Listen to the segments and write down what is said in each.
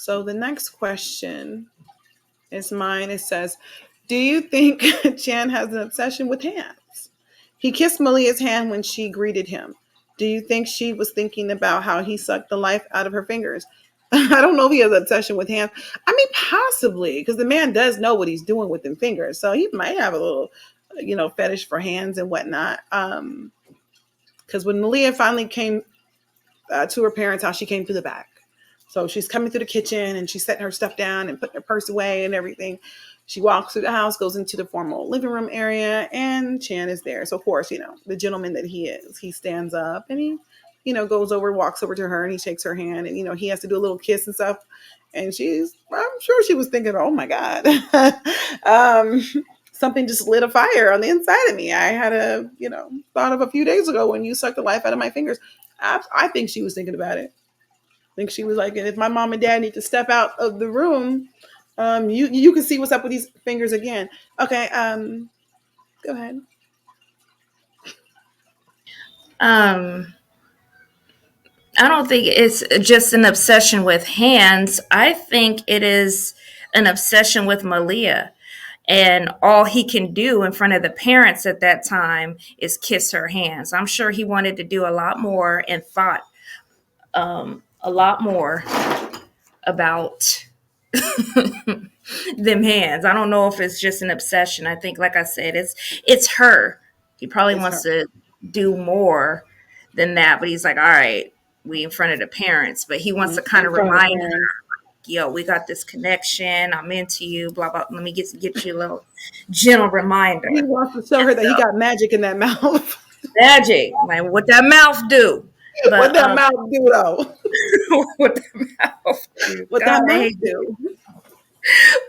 So the next question is mine. It says, do you think Chan has an obsession with hands? He kissed Malia's hand when she greeted him. Do you think she was thinking about how he sucked the life out of her fingers? I don't know if he has an obsession with hands. I mean, possibly, because the man does know what he's doing with them fingers. So he might have a little, fetish for hands and whatnot. Because when Malia finally came to her parents' house, she came through the back. So she's coming through the kitchen and she's setting her stuff down and putting her purse away and everything. She walks through the house, goes into the formal living room area, and Chan is there. So, of course, the gentleman that he is, he stands up and he, goes over, walks over to her and he shakes her hand and, he has to do a little kiss and stuff. And I'm sure she was thinking, oh my God, something just lit a fire on the inside of me. I had thought of a few days ago when you sucked the life out of my fingers. I think she was thinking about it. I think she was like, if my mom and dad need to step out of the room, you can see what's up with these fingers again. Okay, go ahead. I don't think it's just an obsession with hands. I think it is an obsession with Malia. And all he can do in front of the parents at that time is kiss her hands. I'm sure he wanted to do a lot more and thought a lot more about them hands. I don't know if it's just an obsession. I think, like I said, it's her. He probably wants to do more than that, but he's like, all right, we in front of the parents, but he wants to kind of remind her, yo, we got this connection. I'm into you. Blah blah. Let me get you a little gentle reminder. He wants to show her that he got magic in that mouth. Magic, like what that mouth do? But, what that mouth do though? What that mouth do? What that mouth do?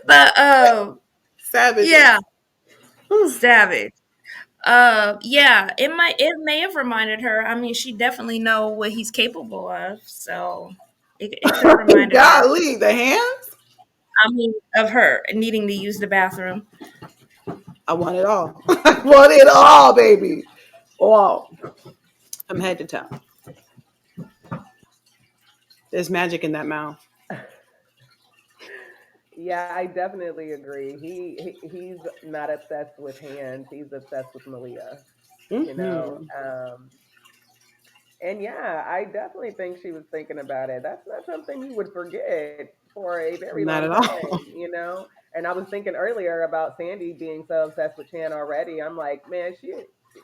But savage. Yeah, savage. Yeah, it may have reminded her. I mean, she definitely know what he's capable of, so it could have reminded Golly, her. The hands? I mean, of her needing to use the bathroom. I want it all. I want it all, baby. All. From head to toe. There's magic in that mouth. Yeah, I definitely agree. He's not obsessed with hands. He's obsessed with Malia. And yeah, I definitely think she was thinking about it. That's not something you would forget for a very long time, And I was thinking earlier about Sandy being so obsessed with Chan already. I'm like, man,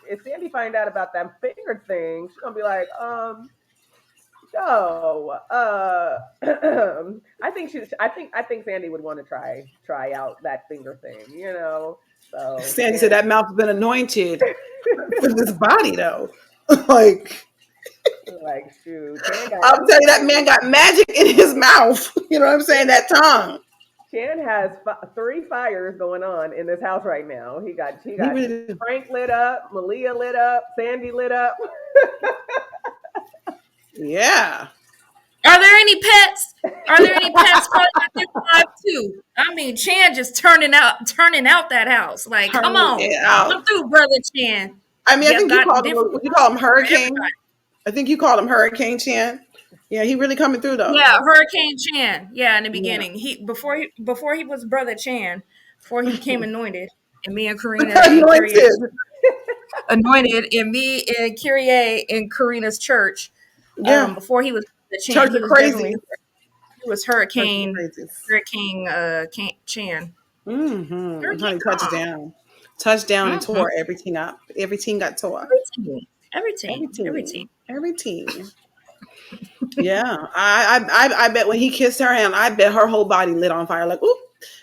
if Sandy find out about that finger thing, she's gonna be like, no. I think Sandy would want to try out that finger thing, So Sandy said that mouth's been anointed for this body, though. like shoot. I'll tell you, that man got magic in his mouth. You know what I'm saying? That tongue. Chan has 3 fires going on in this house right now. He got Frank lit up, Malia lit up, Sandy lit up. Yeah. Are there any pets? Are there any pets too? I mean, Chan just turning out that house. Like, come on, come through, brother Chan. I mean, I think you call him Hurricane. I think you called him Hurricane Chan. Yeah, he really coming through though. Yeah, Hurricane Chan. Yeah, in the beginning, before he was brother Chan, before he became anointed, and me and Corenna anointed, and me and Kyrie in Corinna's church. Yeah. Before he was the Chan, he was crazy. He was Hurricane Chan. Honey, touchdown, and tore everything up. Everything got tore. Everything. Yeah, I bet when he kissed her hand, I bet her whole body lit on fire. Like, ooh,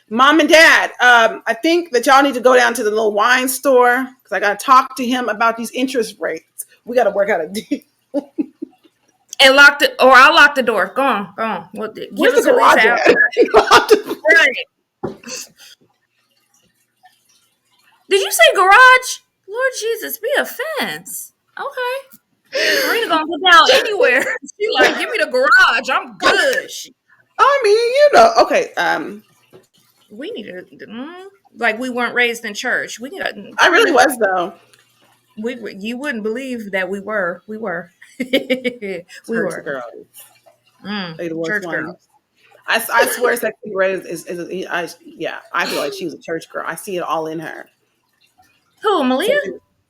mom and dad, I think that y'all need to go down to the little wine store because I got to talk to him about these interest rates. We got to work out a deal. And I'll lock the door. Go on. Well, where's the garage at? Right. Did you say garage? Lord Jesus, be a fence. Okay. Corenna gonna go down anywhere. She like, give me the garage. I'm good. I mean, okay. We need to like we weren't raised in church. I really was though. You wouldn't believe that we were. We were. Church girls. Church girls. I swear, Sexy Red I feel like she was a church girl. I see it all in her. Who, Malia?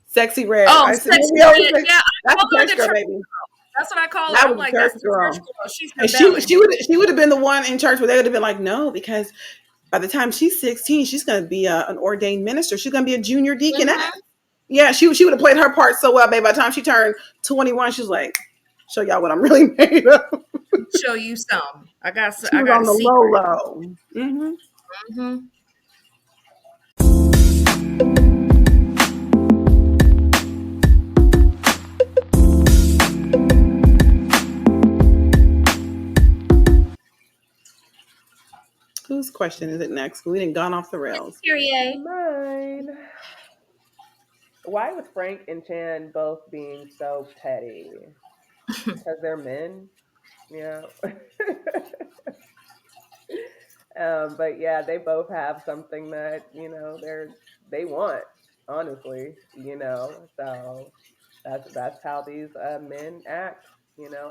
Sexy Red. Oh, I said, Sexy maybe I was Red. like, Yeah, I that's call a her church the girl, church baby. girl. That's what I call her. That I'm was a like, church that's the church girl. girl. She's And rebelling. she would have been the one in church where they would have been like, no, because by the time she's 16, she's going to be an ordained minister. She's going to be a junior deaconess. Mm-hmm. Yeah, she would have played her part so well, babe. By the time she turned 21, she was like, show y'all what I'm really made of. Show you some. I got She was a on the secret. low. Mm-hmm. Mm-hmm. Whose question is it next? We didn't gone off the rails. Kyrie. Mine. Why was Frank and Chan both being so petty? Because they're men, you know. But yeah, they both have something that they want. Honestly, so that's how these men act.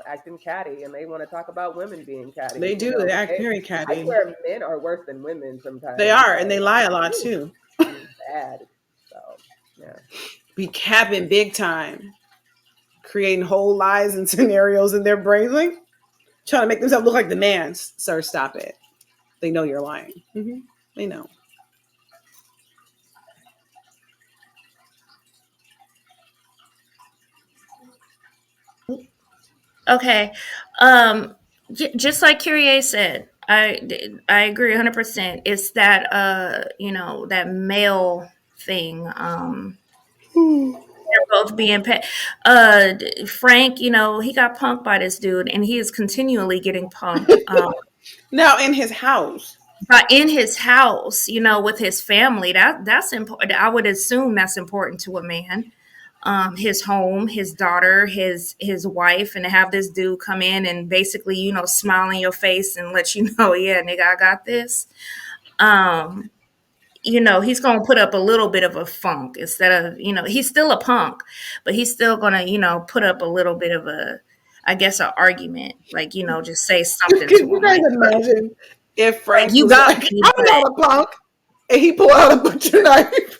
Acting catty, and they want to talk about women being catty. They do. They act very I catty. swear, men are worse than women They sometimes. are, and they lie a lot too. Bad. So yeah. Be capping big time, creating whole lies and scenarios in their brains, like trying to make themselves look like the man. Sir, stop it. They know you're lying. Mm-hmm. They know. Okay. Just like Kyrie said, I agree 100%. It's that that male thing. They're both being Frank, he got punked by this dude, and he is continually getting punked. Now in his house. But in his house, with his family, that's important. I would assume that's important to a man. His home, his daughter, his wife, and to have this dude come in and basically, smile in your face and let you know, yeah, nigga, I got this. He's going to put up a little bit of a funk instead of, he's still a punk, but he's still going to, put up a little bit of I guess, an argument, like, just say something Can to you him. guys Like, imagine if Frank you was got like, me, I'm not a punk, and he pulled out a butcher knife?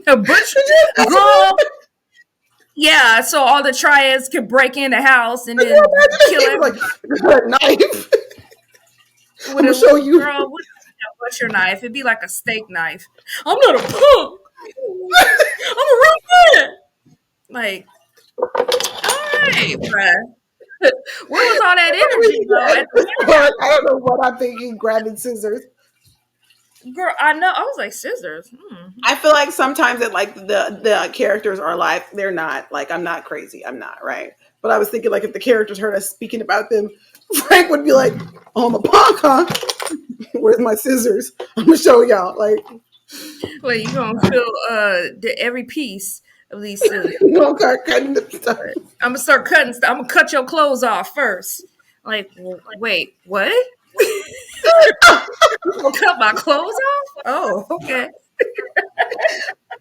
a butcher girl. Yeah, so all the triads could break in the house and then kill everybody. Like, a knife. I'm With gonna show you. Girl, with a butcher knife. It'd be like a steak knife. I'm not a punk. I'm a real man. Like, all right, bruh. Where was all that energy, though? I don't know what I'm thinking. Grabbing scissors. Girl, I know. I was like, scissors. I feel like sometimes that like the characters are like they're not like I'm not crazy. I'm not right. But I was thinking like if the characters heard us speaking about them, Frank would be like, "Oh, I'm a punk, huh? Where's my scissors? I'm gonna show y'all." Like, well, you gonna feel every piece of these scissors. you know, cutting the stuff. I'm gonna start cutting stuff. I'm gonna cut your clothes off first. Like, wait, what? Cut my clothes off? Oh, okay.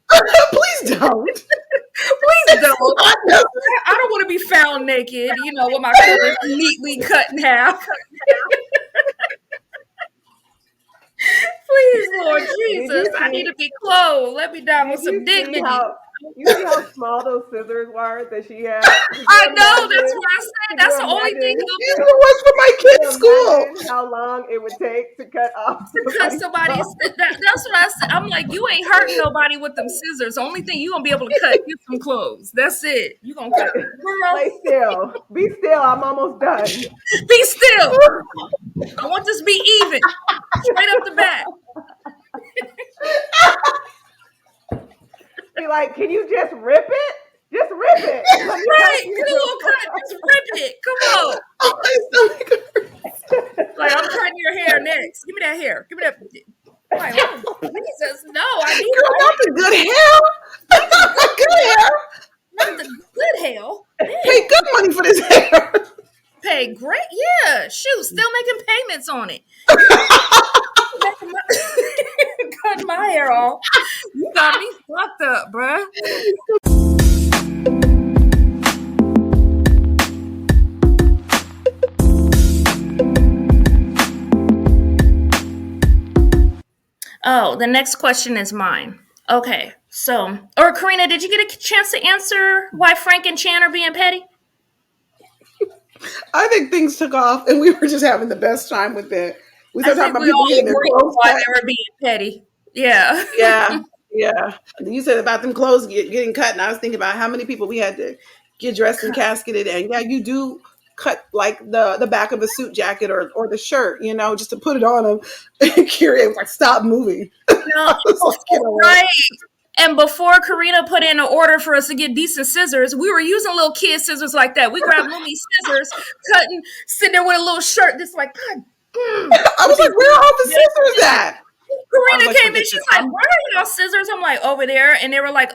Please don't. Please don't. I don't want to be found naked, with my clothes neatly cut in half. Please, Lord Jesus, I need to be clothed. Let me down with some dignity. You see how small those scissors were that she had? I know, that's what I said. That's the only thing. These were for my kids' school. How long it would take to cut off somebody's. That's what I said. I'm like, you ain't hurting nobody with them scissors. The only thing you gonna be able to cut is some clothes. That's it. You gonna cut. Lay still. Be still. I'm almost done. Be still. I want this to be even. Straight up the back. Be like, can you just rip it? Just rip it. Right. Get a little cut. Just rip it. Come on. Like, I'm cutting your hair next. Give me that hair. Give me that. Like, Jesus, no. I need not the good hair. Not the good hair. Not the good hair. Pay good money for this hair. Pay great. Yeah. Shoot. Still making payments on it. Cutting my hair off. You got me fucked up, bruh. Oh, the next question is mine. Okay, so, or Corinna, did you get a chance to answer why Frank and Chan are being petty? I think things took off, and we were just having the best time with it. We I started talking think about we people all getting their agree clothes why cut. they were being petty. Yeah. Yeah, yeah. You said about them clothes getting cut, and I was thinking about how many people we had to get dressed and casketed. And yeah, you do cut like the back of a suit jacket or the shirt, just to put it on them. And Kira was like, "Stop moving." No, I was like, "Get away." right. And before Karina put in an order for us to get decent scissors, we were using little kid scissors like that. We grabbed Lumi's scissors, cutting, sitting there with a little shirt, just like, God, I with was these. like, "Where are all the scissors at?" I was Karina like, came in, "Forget she's this." like, "Where are y'all scissors?" I'm like, "Over there," and they were like,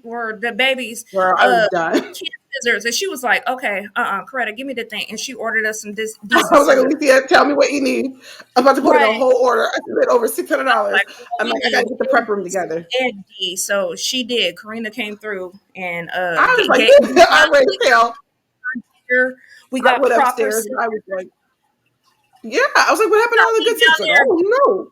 were the babies, Girl, I was done. kid scissors, and she was like, "Okay, Coretta, give me the thing," and she ordered us some I decent was like, scissors. "Alicia, tell me what you need. I'm about to put in a Right. whole order. I spent over $600. Like, all I'm we like, I need gotta get the is prep room together." Eddie. So she did. Karina came through and I was like, gave "This I raised hell." here. We I got went proper upstairs and I was like, "Yeah." I was like, "What happened to got all the me good down scissors?" Like, there. "Oh, no."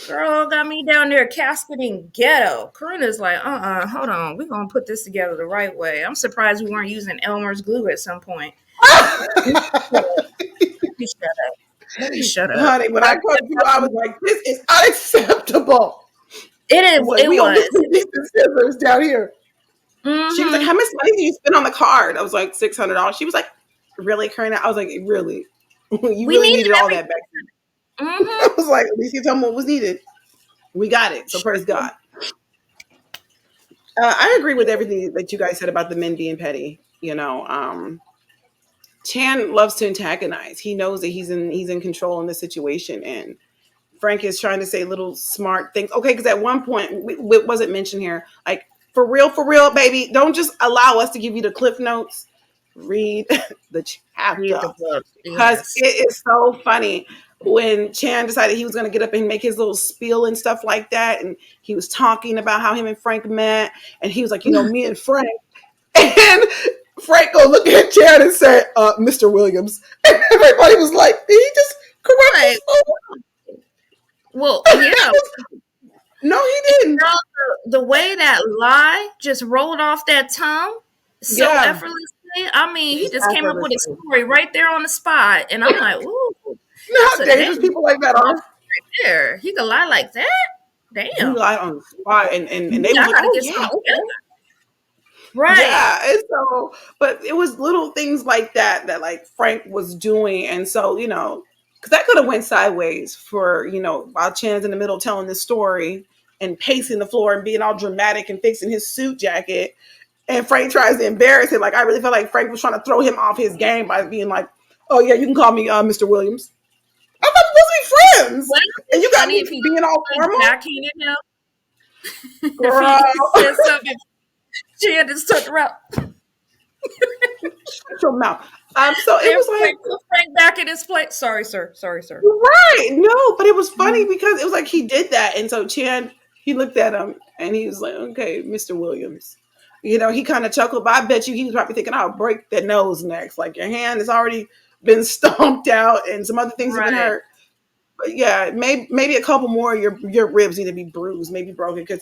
Girl got me down there casketing ghetto. Karina's like, hold on. We're gonna put this together the right way. I'm surprised we weren't using Elmer's glue at some point. Let me shut up. Let me shut up. Honey, when I come through, I was like, "This is unacceptable." I was like, It "We gonna was. get some decent scissors down here." She was like, Mm-hmm. "How much money do you spend on the card?" I was like, $600. She was like, "Really, Karina?" I was like, "Really? You We really needed needed all that everything. back then?" Mm-hmm. I was like, "At least you told me what was needed. We got it. So Sure praise did. God." I agree with everything that you guys said about the men being petty. Chan loves to antagonize. He knows that he's in control in the situation, and Frank is trying to say little smart things. Okay, because at one point, it wasn't mentioned here, like, for real, baby, don't just allow us to give you the cliff notes. Read the Read chapter, the book. because Yes. it is so funny when Chan decided he was going to get up and make his little spiel and stuff like that, and he was talking about how him and Frank met, and he was like, me and Frank, and Frank go look at Chan and say, "Mr. Williams," and everybody was like, "Did he just correct Right. himself?" Well, yeah. No, he didn't. Girl, the way that lie just rolled off that tongue so Yeah, effortlessly. I mean, he just came up with a effortlessly. story right there on the spot. And I'm like, ooh, You know that's how a damn dangerous people like that are? there. He could lie like that? He Damn. lied on the spot, and they Yeah, was I like, gotta "Oh get yeah, something okay." together. Right. Yeah, and so, but it was little things like that that like Frank was doing, and so because that could have went sideways for while Chan's in the middle telling this story and pacing the floor and being all dramatic and fixing his suit jacket, and Frank tries to embarrass him. Like, I really felt like Frank was trying to throw him off his game by being like, "Oh yeah, you can call me Mr. Williams." I thought we were supposed to be friends, Wouldn't it and be you got funny me if he being all like formal, backhanded him? If girl. he said something, she had just turned around. Shut your mouth. So it And was like, Frank put Frank back in his place. Sorry, sir. Sorry, sir. right. No, but it was funny Mhm. because it was like he did that. And so Chan, he looked at him and he was like, "Okay, Mr. Williams." He kind of chuckled, but I bet you he was probably thinking, "I'll break that nose next." Like, your hand has already been stomped out and some other things have been Right. hurt. But yeah, maybe a couple more of your ribs need to be bruised, maybe broken, because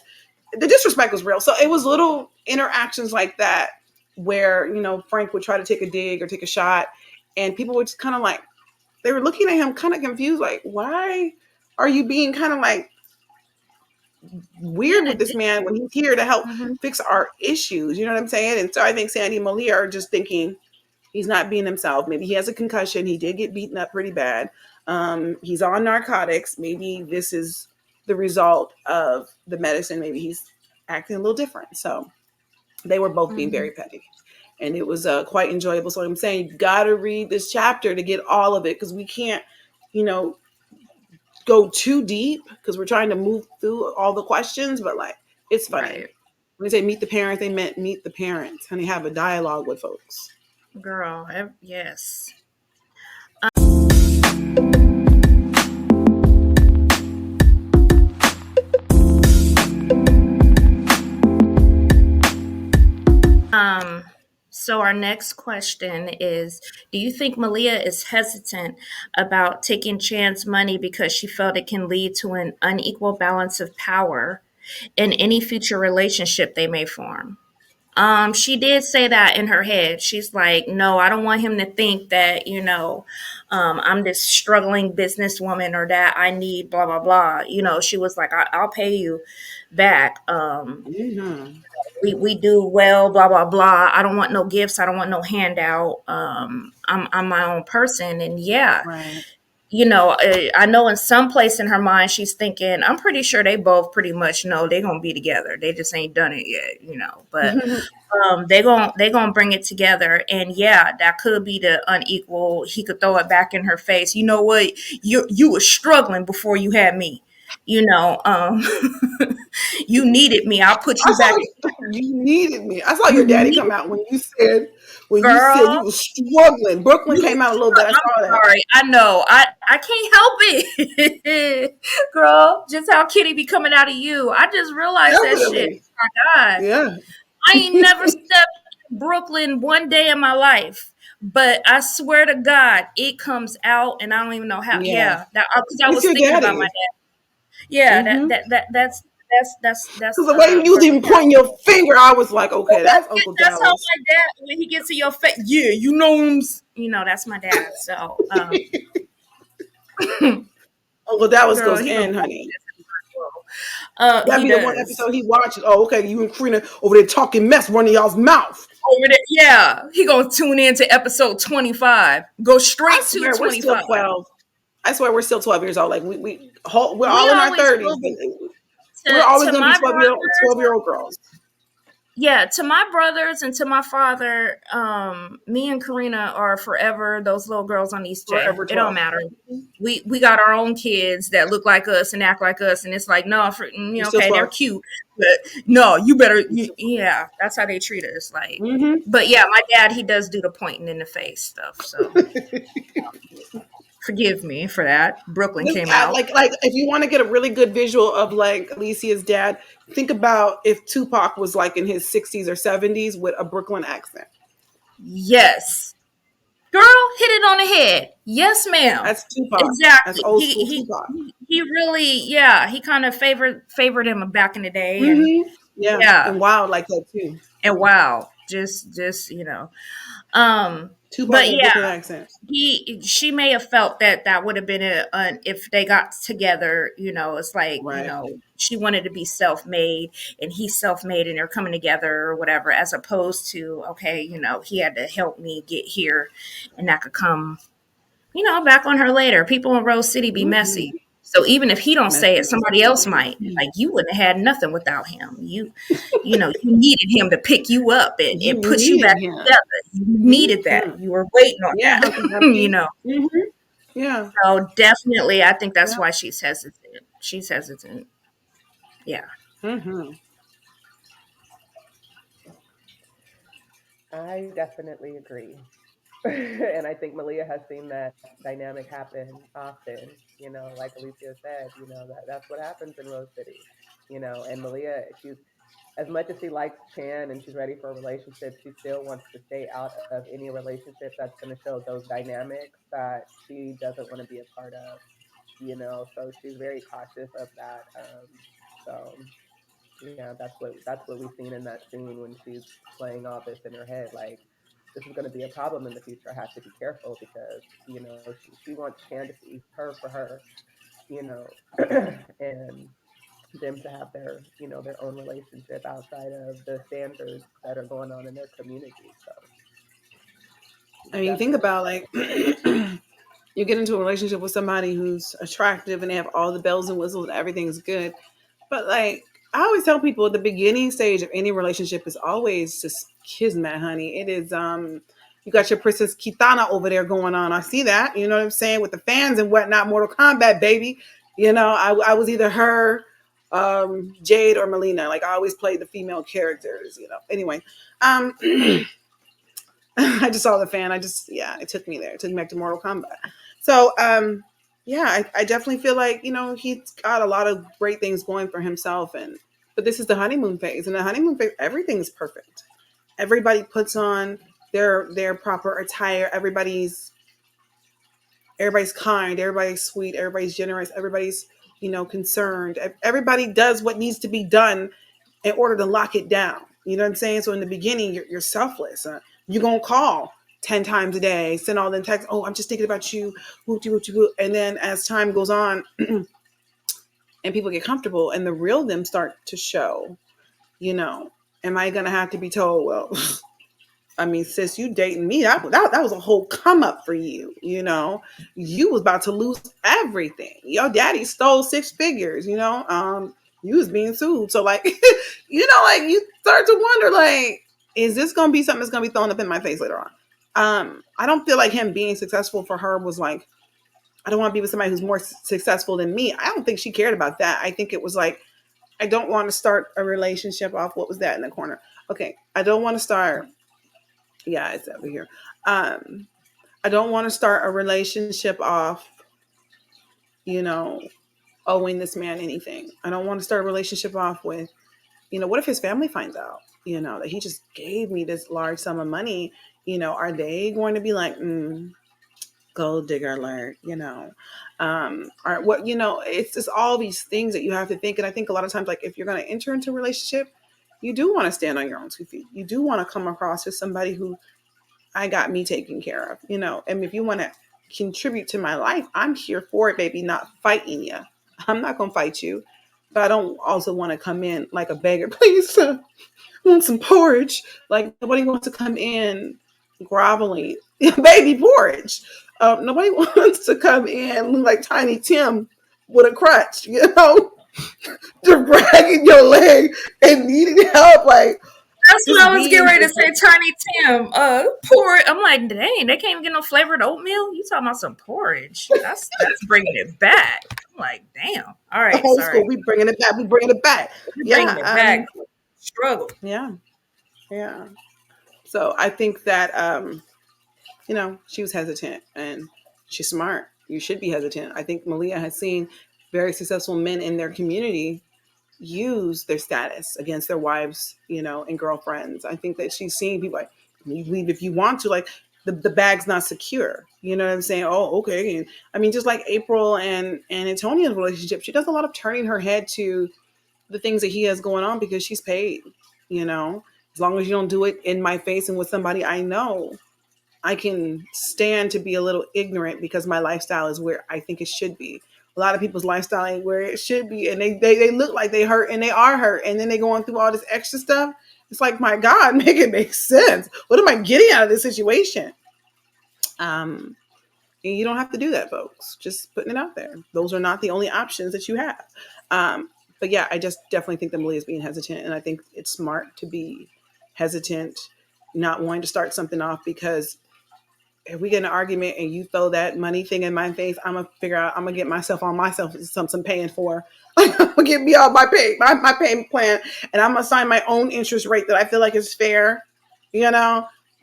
the disrespect was real. So it was little interactions like that where, Frank would try to take a dig or take a shot, and people would just kind of like, they were looking at him kind of confused, like, "Why are you being kind of like weird Being a with this dick. man when he's here to help Mhm. fix our issues?" You know what I'm saying? And so I think Sandy and Malia are just thinking he's not being himself. Maybe he has a concussion. He did get beaten up pretty bad. He's on narcotics. Maybe this is the result of the medicine. Maybe he's acting a little different. So they were both being Mhm. very petty. And it was quite enjoyable. So I'm saying you got to read this chapter to get all of it, because we can't, you know, go too deep because we're trying to move through all the questions. But like, it's funny. Right. When they say meet the parents, they meant meet the parents, and they have a dialogue with folks. Girl, yes. Um So our next question is, do you think Malia is hesitant about taking Chan's money because she felt it can lead to an unequal balance of power in any future relationship they may form? She did say that in her head. She's like, no, I don't want him to think that, I'm this struggling businesswoman or that I need blah, blah, blah. She was like, I'll pay you back. Hmm. We do well, blah, blah, blah. I don't want no gifts. I don't want no handout. I'm my own person. And yeah, Right. I know in some place in her mind, she's thinking, I'm pretty sure they both pretty much know they're going to be together. They just ain't done it yet. But they gonna bring it together, and yeah, that could be the unequal. He could throw it back in her face. You know what? You were struggling before you had me. You know, um, you needed me. I'll put I you saw back. you needed me. I saw You your daddy need come out when you said you girl. was struggling. Brooklyn You came out a little bit. I I'm saw that. sorry. I know. I can't help it, girl. Just how Kitty be coming out of you. I just realized that shit. Definitely. Oh my God. Yeah. I ain't never stepped in Brooklyn one day in my life, but I swear to God, it comes out, and I don't even know how. Yeah. Yeah, that because I It's was your thinking about my daddy. dad. Yeah, Mm-hmm. that's Because the way you was perfect. even pointing your finger, I was like, okay, that's Uncle That's how Dallas. my dad when he gets in your face. Yeah, you know him. That's my dad. So, Uncle Dallas girl, goes he gonna in, be honey. That'd he be the one does. episode he watches. Oh, okay, you and Karina over there talking mess, running y'all's mouth. Over there, yeah, he gonna tune in to episode 25. Go I straight to swear we're still 25. 12. I swear we're still 12 years old. Like we're We all in our always 30s. will be. We're always To gonna be my 12-year-old girls. yeah, to my brothers and to my father, me and Karina are forever those little girls on East J. Forever It don't 12. matter. We got our own kids that look like us and act like us, and it's like, no, We're still okay, they're 12. cute, but no, you better, We're still 12. yeah, that's how they treat us. Like, Mm-hmm. but yeah, my dad, he does do the pointing in the face stuff, so forgive me for that. Brooklyn came out. Like if you want to get a really good visual of like Alicia's dad, think about if Tupac was like in his 60s or 70s with a Brooklyn accent. Yes, girl, hit it on the head. Yes, ma'am. That's Tupac. That's Exactly. old school Tupac. He really, yeah, he kind of favored him back in the day, and Mm-hmm. Yeah, yeah, and wild like that too. and wow, just um, Tupac but with a yeah, Brooklyn accent. she may have felt that that would have been if they got together, it's like, Right. she wanted to be self-made and he's self-made and they're coming together or whatever, as opposed to, okay, he had to help me get here and that could come, back on her later. People in Rose City be Mm-hmm. messy. So even if he don't say it, Messy. somebody else might. Like, you wouldn't have had nothing without him. You needed him to pick you up and You put you needed back him. together. You needed that. Mm-hmm. You were waiting on Yeah, that. Humpty Dumpty. You know. Mm-hmm. Yeah. So definitely, I think that's Yeah. why she's hesitant. She's hesitant. Yeah. Mm-hmm. I definitely agree. And I think Malia has seen that dynamic happen often. Like Alicia said, that's what happens in Rose City. And Malia, she's as much as she likes Chan and she's ready for a relationship, she still wants to stay out of any relationship that's going to show those dynamics that she doesn't want to be a part of. So she's very cautious of that. So yeah, that's what we've seen in that scene when she's playing all this in her head. Like, this is going to be a problem in the future. I have to be careful because she wants Chan to see her for her, you know, and them to have their own relationship outside of the standards that are going on in their community. So I mean, think definitely. about like you get into a relationship with somebody who's attractive and they have all the bells and whistles and everything's good. But like I always tell people the beginning stage of any relationship is always just kismet, honey. It is you got your Princess Kitana over there going on. I see that, you know what I'm saying, with the fans and whatnot, Mortal Kombat, baby. I was either her, Jade or Melina. Like I always played the female characters. Anyway, um I just saw the fan. Yeah, it took me there. It took me back to Mortal Kombat. So, yeah, I definitely feel like, he's got a lot of great things going for himself. But this is the honeymoon phase. And the honeymoon phase, everything's perfect. Everybody puts on their proper attire. Everybody's kind, everybody's sweet, everybody's generous, everybody's, concerned. Everybody does what needs to be done in order to lock it down. You know what I'm saying? So in the beginning, you're selfless. You're going to call 10 times a day, send all them texts. Oh, I'm just thinking about you. And then as time goes on and people get comfortable and the real them start to show, you know, am I going to have to be told, well, I mean, sis, you dating me, that was a whole come up for you. You was about to lose everything. Your daddy stole 6 figures, you was being sued. So like, like you start to wonder, like, is this going to be something that's going to be thrown up in my face later on? I don't feel like him being successful for her was like, I don't want to be with somebody who's more successful than me. I don't think she cared about that. I think it was like, I don't want to start a relationship off. What was that in the corner? Okay. I don't want to start. Yeah, it's over here. I don't want to start a relationship off, you know, owing this man anything. I don't want to start a relationship off with, what if his family finds out, that he just gave me this large sum of money? Are they going to be like, gold digger alert, or what, it's just all these things that you have to think. And I think a lot of times, like if you're going to enter into a relationship, you do want to stand on your own 2 feet. You do want to come across as somebody who I got me taken care of, and if you want to contribute to my life, I'm here for it, baby, not fighting you. I'm not going to fight you, but I don't also want to come in like a beggar. Please, want some porridge. Like nobody wants to come in groveling, baby porridge. Nobody wants to come in like Tiny Tim with a crutch, just dragging your leg and needing help. Like, That's what just I was getting being ready to say. Tiny Tim, porridge. I'm like, dang, they can't even get no flavored oatmeal. You talking about some porridge? That's bringing it back. I'm like, damn. All right, old sorry, school. We bringing it back. We bringing it back. we're bringing it Yeah. back. Struggle. Yeah. Yeah. So I think that she was hesitant and she's smart. You should be hesitant. I think Malia has seen very successful men in their community use their status against their wives, and girlfriends. I think that she's seeing people like, you leave if you want to, like the bag's not secure. You know what I'm saying? Oh, okay. And I mean, just like April and Antonia's relationship, she does a lot of turning her head to the things that he has going on because she's paid, as long as you don't do it in my face and with somebody I know, I can stand to be a little ignorant because my lifestyle is where I think it should be. A lot of people's lifestyle ain't where it should be. And they look like they hurt and they are hurt. And then they going through all this extra stuff. It's like, my God, make it make sense. What am I getting out of this situation? And you don't have to do that, folks. Just putting it out there. Those are not the only options that you have. But yeah, I just definitely think that Malia is being hesitant. And I think it's smart to be hesitant, not wanting to start something off, because if we get in an argument and you throw that money thing in my face, I'm gonna figure out, I'm gonna get myself on myself some paying for. I'm gonna get me off my payment plan, and I'm gonna assign my own interest rate that I feel like is fair,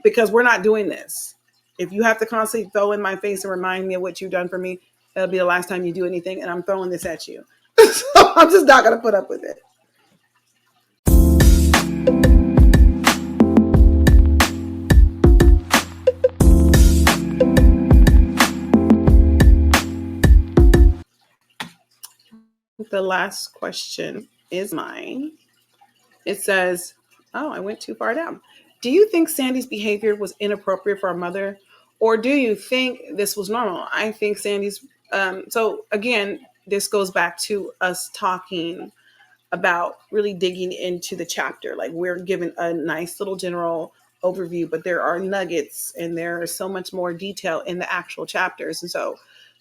because we're not doing this. If you have to constantly throw in my face and remind me of what you've done for me, that'll be the last time you do anything, and I'm throwing this at you. So I'm just not gonna put up with it. The last question is mine. It says, oh, I went too far down. Do you think Sandy's behavior was inappropriate for a mother, or do you think this was normal? I think Sandy's, so again, this goes back to us talking about really digging into the chapter. Like, we're given a nice little general overview, but there are nuggets and there is so much more detail in the actual chapters. And so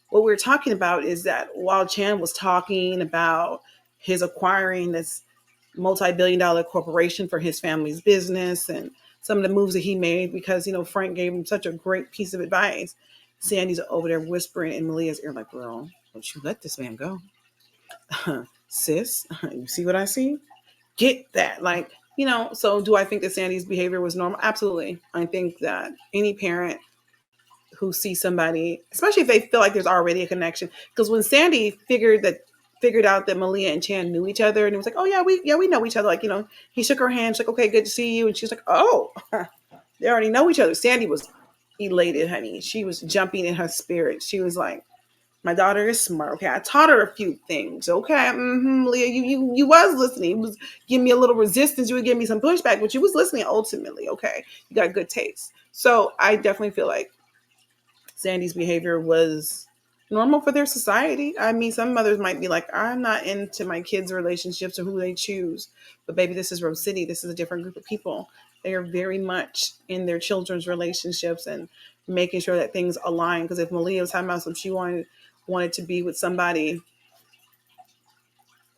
what we're talking about is that while Chan was talking about his acquiring this multi-billion-dollar corporation for his family's business and some of the moves that he made because, Frank gave him such a great piece of advice, Sandy's over there whispering in Malia's ear like, girl, don't you let this man go. Sis, you see what I see? Get that. Like, so do I think that Sandy's behavior was normal? Absolutely. I think that any parent who sees somebody, especially if they feel like there's already a connection, because when Sandy figured out that Malia and Chan knew each other, and it was like, oh yeah, we know each other. Like, he shook her hand. She's like, okay, good to see you. And she's like, oh, They already know each other. Sandy was elated, honey. She was jumping in her spirit. She was like, my daughter is smart. Okay, I taught her a few things. Okay, Leah, you was listening. You was giving me a little resistance. You would give me some pushback, but you was listening ultimately. Okay, you got good taste. So I definitely feel like Sandy's behavior was normal for their society. I mean, some mothers might be like, I'm not into my kids' relationships or who they choose. But baby, this is Rose City. This is a different group of people. They are very much in their children's relationships and making sure that things align. Because if Malia was talking about something, she wanted to be with somebody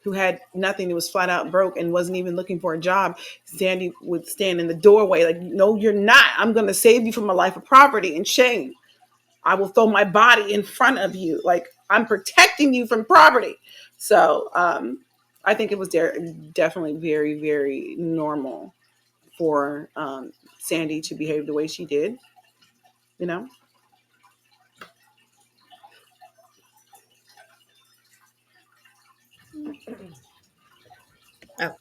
who had nothing, who was flat out broke and wasn't even looking for a job, Sandy would stand in the doorway like, no, you're not. I'm going to save you from a life of poverty and shame. I will throw my body in front of you. Like, I'm protecting you from poverty. So I think it was definitely very, very normal for Sandy to behave the way she did, you know? Oh,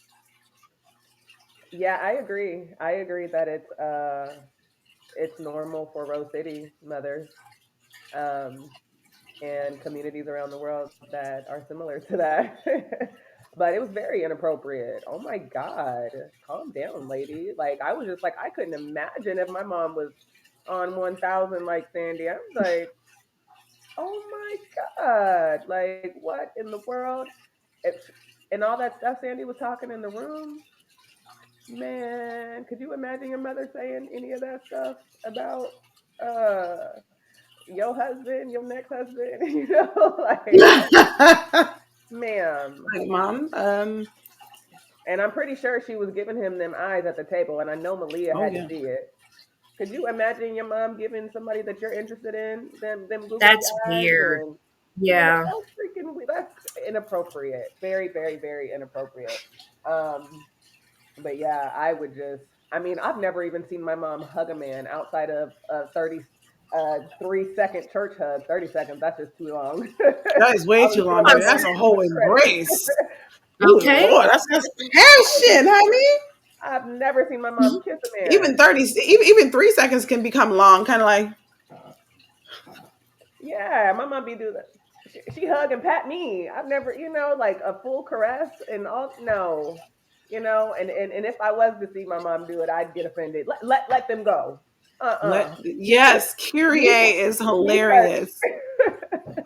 Yeah, I agree. I agree that it's normal for Rose City mothers um, and communities around the world that are similar to that. But it was very inappropriate. Oh my God. Calm down, lady. Like, I was just like, I couldn't imagine if my mom was on 1000 like Sandy. I was like, oh my God. Like, what in the world? It's, and all that stuff Sandy was talking in the room. Man, could you imagine your mother saying any of that stuff about uh your husband, your next husband? Like, Like, ma'am. mom, And I'm pretty sure she was giving him them eyes at the table, and I know Malia oh had to yeah. see it. Could you imagine your mom giving somebody that you're interested in them googly that's eyes? weird. And Yeah. that's freaking that's inappropriate. Very, very, very inappropriate. Um, but yeah, I would just. I mean, I've never even seen my mom hug a man outside of a 3-second church hug. 30 seconds. That's just too long. That is way I was too long, doing baby. my That's a version of whole a trick. embrace. Ooh, Okay. Lord, that's passion, honey. I've never seen my mom kiss a Even man. 30, even 3 seconds can become long, kind of like, Yeah, my mom be do that. She hug and pat me. I've never, like a full caress and all. No, and if I was to see my mom do it, I'd get offended. Let them go. yes, You Kyrie is you touch. hilarious.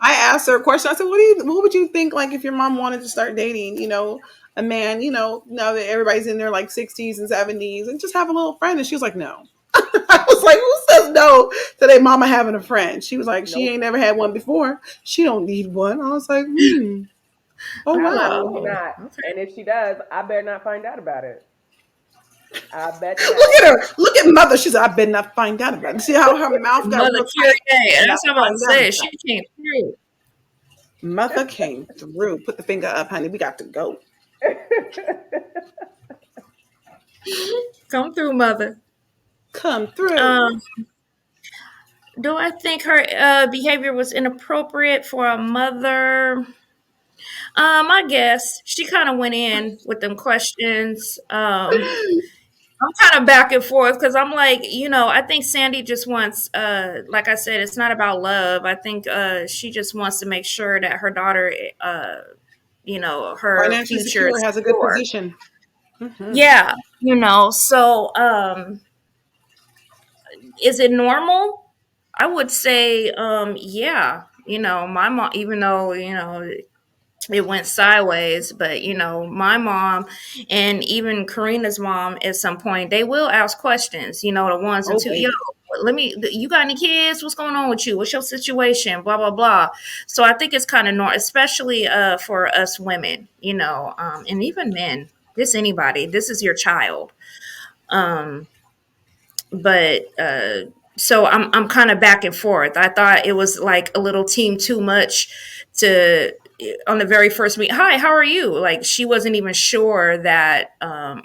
I asked her a question. I said, what would you think like if your mom wanted to start dating, a man, now that everybody's in their like 60s and 70s and just have a little friend? And she was like, no. I was like, who says no to their mama having a friend? She was like, she Nope. ain't never had one before. She don't need one. I was like, oh wow. Absolutely Oh, not. okay. And if she does, I better not find out about it. I bet Look not. at her. Look at mother. She said, I better not find out about it. See how her mouth got Mother real tight? Kyrie, Not that's what I'm about to find out say. about She it. came through. Mother came through. Put the finger up, honey. We got to go. Come through, mother. Come through. Um, do I think her behavior was inappropriate for a mother? I guess she kind of went in with them questions. I'm kind of back and forth because I'm like, I think Sandy just wants, like I said, it's not about love. I think she just wants to make sure that her daughter, her Financially future secure, is has a good secure. position. Hmm. Yeah, so is it normal? I would say, yeah. My mom, even though, it went sideways, but my mom and even Corinna's mom at some point, they will ask questions, the ones Oh, into, yo, baby. you got any kids? What's going on with you? What's your situation? Blah, blah, blah. So I think it's kind of normal, especially for us women, and even men, this anybody, this is your child. Um, but so I'm kind of back and forth. I thought it was like a little team too much to on the very first meet. Hi, how are you? Like she wasn't even sure that,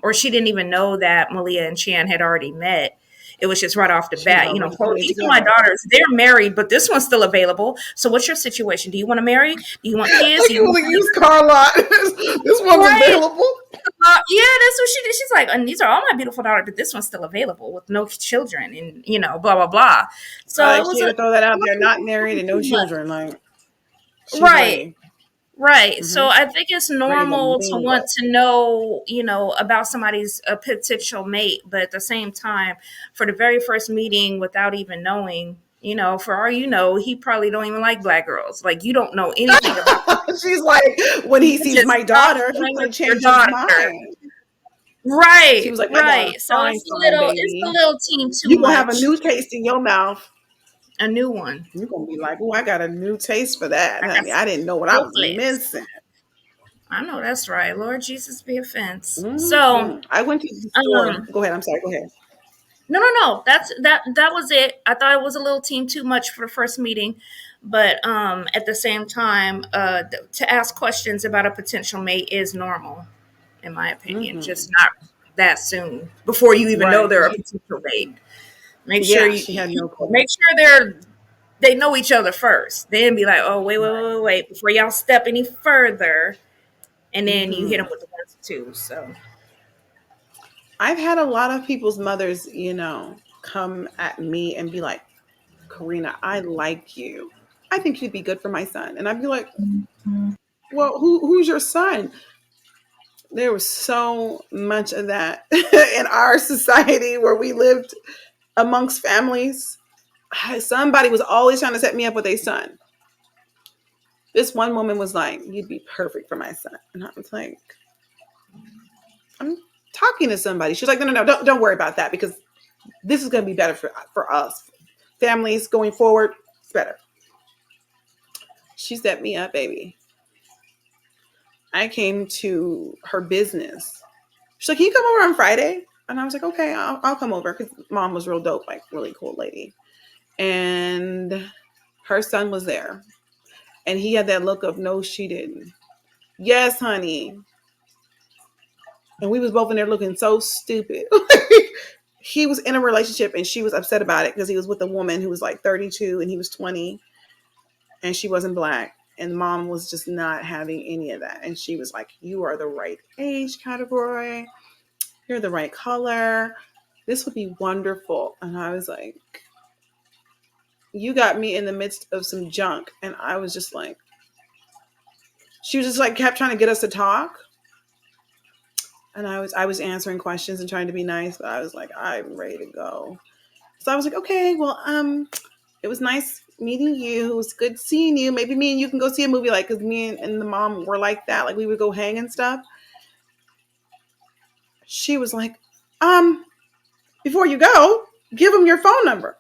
or she didn't even know that Malia and Chan had already met. It was just right off the She was bat, already oh, putting it these are my together. daughters. They're married, but this one's still available. So what's your situation? Do you want to marry? Do you want kids? Like Do it you was want a used car lot. This one's right? available. Yeah, that's what she did. She's like, and these are all my beautiful daughters, but this one's still available with no children, and blah blah blah. So it She was had to throw that out there, not little married and no too much. children. Like, she's Right. ready. Right. So Mm-hmm. I think it's Ready to normal to want mingle. to know, about somebody's a potential mate, but at the same time, for the very first meeting without even knowing, for all you know, he probably don't even like black girls. Like you don't know anything about She's like, when he you sees just my stop daughter, he's playing gonna with your change his daughter. mind. She Right, was like, my daughter's right. So fine, fine, it's a baby. little team too You gonna have a much. new taste in your mouth. A new one. You're gonna be like, oh, I got a new taste for that, I got honey. I some didn't know what I new was flicks. missing. I know that's right. Lord Jesus be offense. So, Hmm. I went to the store. um, Go ahead. I'm sorry. Go ahead. no. That was it. I thought it was a little team too much for the first meeting, but at the same time, to ask questions about a potential mate is normal, in my opinion. Just Hmm. not that soon before you even know Right. they're a potential mate. Make sure Yeah, you she had no clue. make sure they know each other first. Then be like, oh Right. wait, before y'all step any further, and then you hit Hmm. them with the ones too. So I've had a lot of people's mothers, come at me and be like, Corenna, I like you. I think you'd be good for my son. And I'd be like, well, who's your son? There was so much of that in our society where we lived amongst families. Somebody was always trying to set me up with a son. This one woman was like, you'd be perfect for my son. And I was like, I'm talking to somebody. She's like, no, don't worry about that because this is going to be better for us. Families going forward, it's better. She set me up, baby. I came to her business. She's like, can you come over on Friday? And I was like, okay, I'll come over because mom was real dope, like really cool lady. And her son was there. And he had that look of, no, she didn't. Yes, honey. And we was both in there looking so stupid. He was in a relationship and she was upset about it because he was with a woman who was like 32 and he was 20 and she wasn't black. And mom was just not having any of that. And she was like, you are the right age category. You're the right color. This would be wonderful. And I was like, you got me in the midst of some junk. And I was just like, she was just like, kept trying to get us to talk. And I was answering questions and trying to be nice, but I was like, I'm ready to go. So I was like, okay, well, it was nice meeting you. It was good seeing you. Maybe me and you can go see a movie, like, because me and the mom were like that. Like, we would go hang and stuff. She was like, before you go, give him your phone number.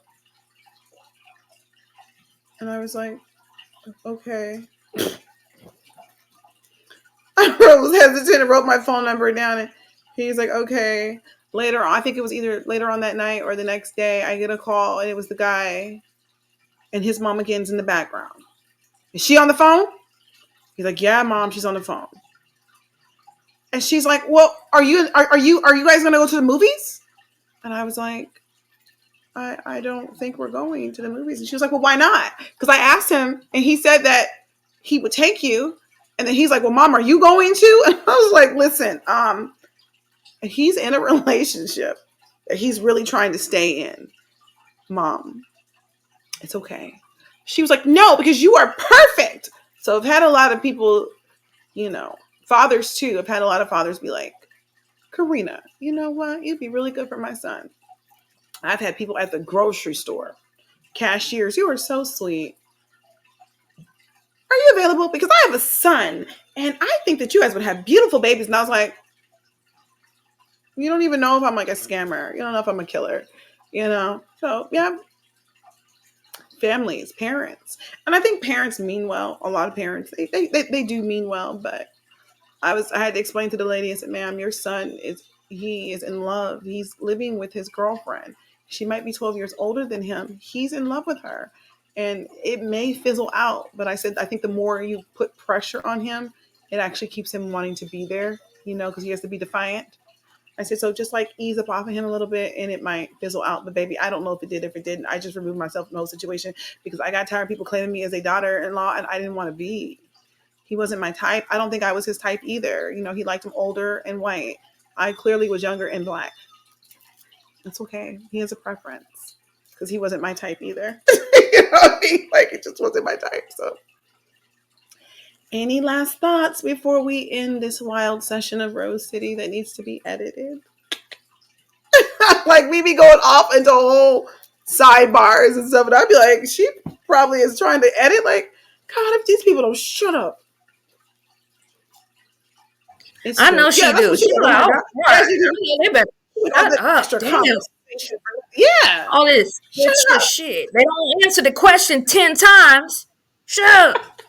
And I was like, okay. I was hesitant and wrote my phone number down. And he's like, okay. Later on, I think it was either later on that night or the next day, I get a call and it was the guy and his mom again's in the background. Is she on the phone? He's like, yeah, mom, she's on the phone. And she's like, well, are you guys gonna go to the movies? And I was like, I don't think we're going to the movies. And she was like, well, why not? Because I asked him and he said that he would take you. And then he's like, well, mom, are you going to? And I was like, listen, he's in a relationship that he's really trying to stay in. Mom, it's okay. She was like, no, because you are perfect. So I've had a lot of people, fathers too. I've had a lot of fathers be like, Corenna, you know what? You'd be really good for my son. I've had people at the grocery store, cashiers, you are so sweet. Are you available? Because I have a son and I think that you guys would have beautiful babies. And I was like, you don't even know if I'm like a scammer. You don't know if I'm a killer, So, yeah, families, parents. And I think parents mean well. A lot of parents, they do mean well. But I had to explain to the lady, I said, ma'am, your son he is in love. He's living with his girlfriend. She might be 12 years older than him. He's in love with her. And it may fizzle out. But I said, I think the more you put pressure on him, it actually keeps him wanting to be there, because he has to be defiant. I said, so just like ease up off of him a little bit and it might fizzle out. But baby, I don't know if it did, if it didn't. I just removed myself from the whole situation because I got tired of people claiming me as a daughter-in-law and I didn't want to be. He wasn't my type. I don't think I was his type either. He liked him older and white. I clearly was younger and black. It's okay. He has a preference because he wasn't my type either. You know what I mean? Like, it just wasn't my type. So, any last thoughts before we end this wild session of Rose City that needs to be edited? Like, we be going off into whole sidebars and stuff, and I'd be like, she probably is trying to edit. Like, God, if these people don't shut up. It's I true. know Yeah, she that's do. what she She said. be Oh like, my oh, God. right. Yeah, she do. They better All shut the up. extra Damn. conversation. Yeah. All this Shut extra up. shit. They don't answer the question 10 times. Shut up.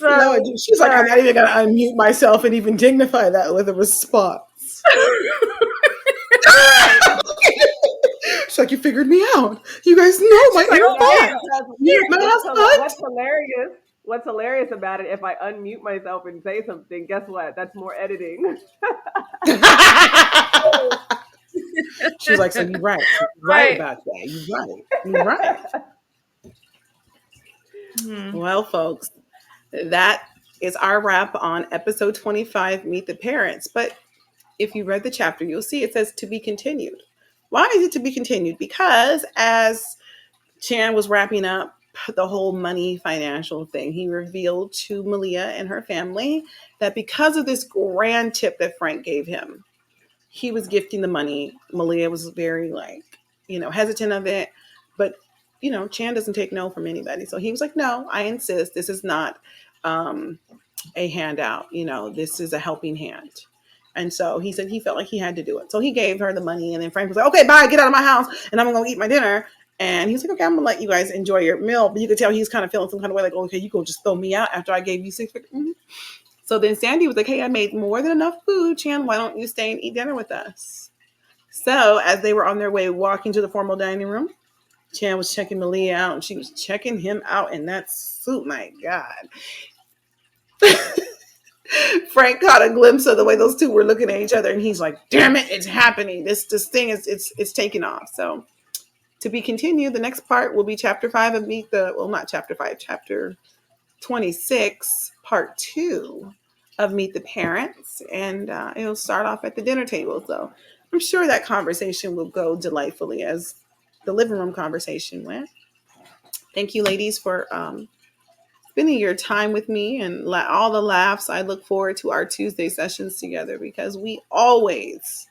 No, So, she's like, I'm not even going to unmute myself and even dignify that with a response. right. She's like, you figured me out. You guys know my She's like, inner oh, No, damn. thoughts. because You're what's not. hilarious? What's hilarious about it? If I unmute myself and say something, guess what? That's more editing. She's like, so you're right. So you're right Right. about that. You're right. You're right. Well, folks, that is our wrap on episode 25, Meet the Parents. But if you read the chapter, you'll see it says to be continued. Why is it to be continued? Because as Chan was wrapping up the whole money financial thing, he revealed to Malia and her family that because of this grand tip that Frank gave him, he was gifting the money. Malia was very hesitant of it, but Chan doesn't take no from anybody. So he was like, no, I insist. This is not a handout. This is a helping hand. And so he said he felt like he had to do it. So he gave her the money, and then Frank was like, okay, bye, get out of my house, and I'm going to eat my dinner. And he was like, okay, I'm going to let you guys enjoy your meal. But you could tell he's kind of feeling some kind of way, like, okay, you go just throw me out after I gave you six. Mm-hmm. So then Sandy was like, hey, I made more than enough food, Chan. Why don't you stay and eat dinner with us? So as they were on their way walking to the formal dining room, Chan was checking Malia out, and she was checking him out in that suit. My God. Frank caught a glimpse of the way those two were looking at each other, and he's like, damn it, it's happening. This thing is it's taking off. So to be continued, the next part will be chapter 5 of not chapter 5, chapter 26, part 2 of Meet the Parents. And it'll start off at the dinner table. So I'm sure that conversation will go delightfully as the living room conversation went. Thank you, ladies, for spending your time with me and all the laughs. I look forward to our Tuesday sessions together because we always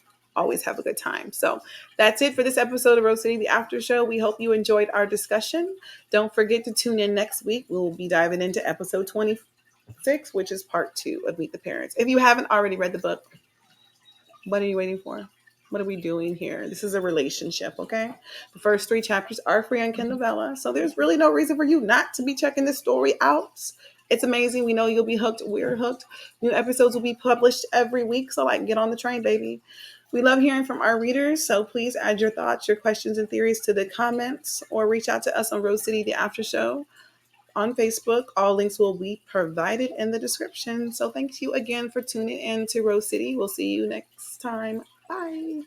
have a good time. So that's it for this episode of Rose City, the After Show. We hope you enjoyed our discussion. Don't forget to tune in next week. We'll be diving into episode 26, which is part 2 of Meet the Parents. If you haven't already read the book, what are you waiting for? What are we doing here? This is a relationship, okay? The first 3 chapters are free on Kindle Vella, so there's really no reason for you not to be checking this story out. It's amazing. We know you'll be hooked. We're hooked. New episodes will be published every week, so get on the train, baby. We love hearing from our readers, so please add your thoughts, your questions, and theories to the comments, or reach out to us on Rose City, the After Show on Facebook. All links will be provided in the description. So thank you again for tuning in to Rose City. We'll see you next time. Bye.